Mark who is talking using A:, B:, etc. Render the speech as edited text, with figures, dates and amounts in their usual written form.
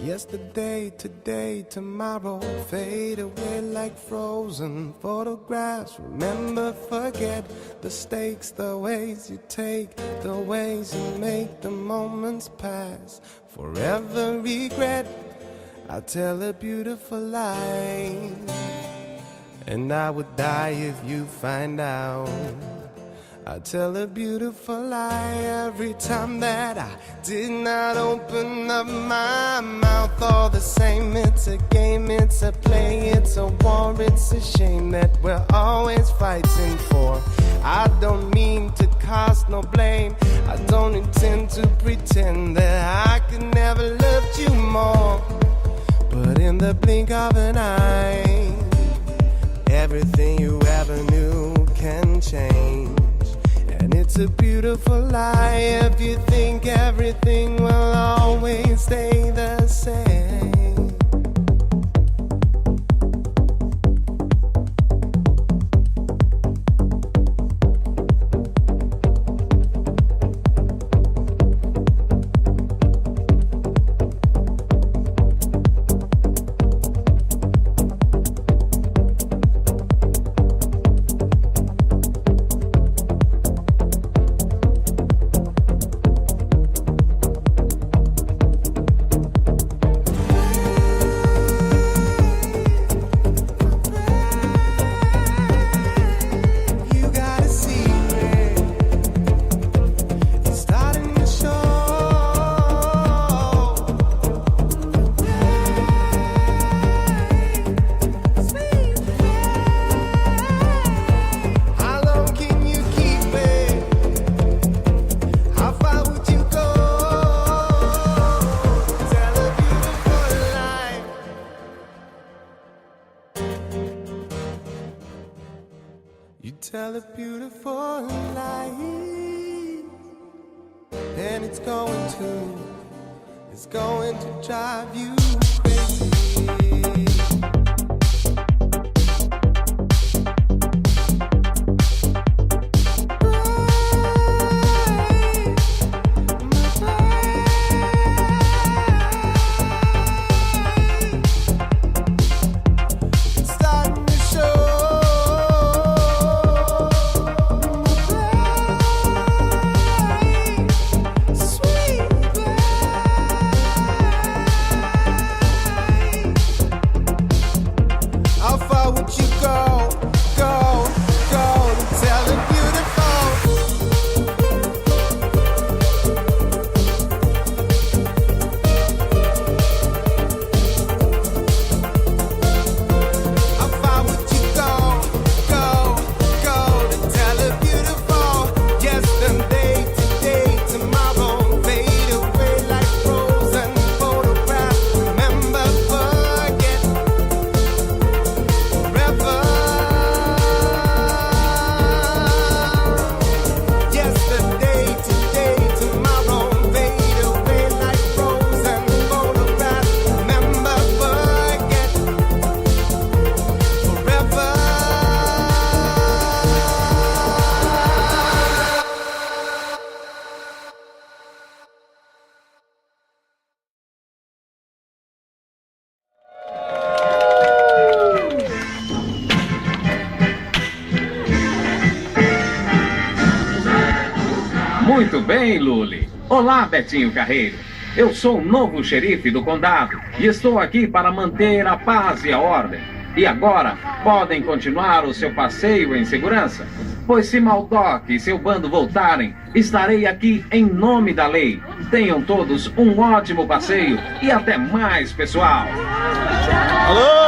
A: Yesterday, today, tomorrow fade away like frozen photographs. Remember, forget the stakes, the ways you take, the ways you make the moments pass. Forever regret, I tell a beautiful lie, and I would die if you find out. I tell a beautiful lie every time that I did not open up my mouth. All the same, it's a game, it's a play, it's a war, it's a shame that we're always fighting for. I don't mean to cast no blame, I don't intend to pretend that I could never love you more. But in the blink of an eye, everything you ever knew can change. And it's a beautiful lie if you think everything will always stay the same. Tell a beautiful lie, and it's going to drive you crazy.
B: Muito bem, Luli. Olá, Betinho Carreiro. Eu sou o novo xerife do condado e estou aqui para manter a paz e a ordem. E agora, podem continuar o seu passeio em segurança? Pois se Maldoc e seu bando voltarem, estarei aqui em nome da lei. Tenham todos um ótimo passeio e até mais, pessoal.
C: Alô?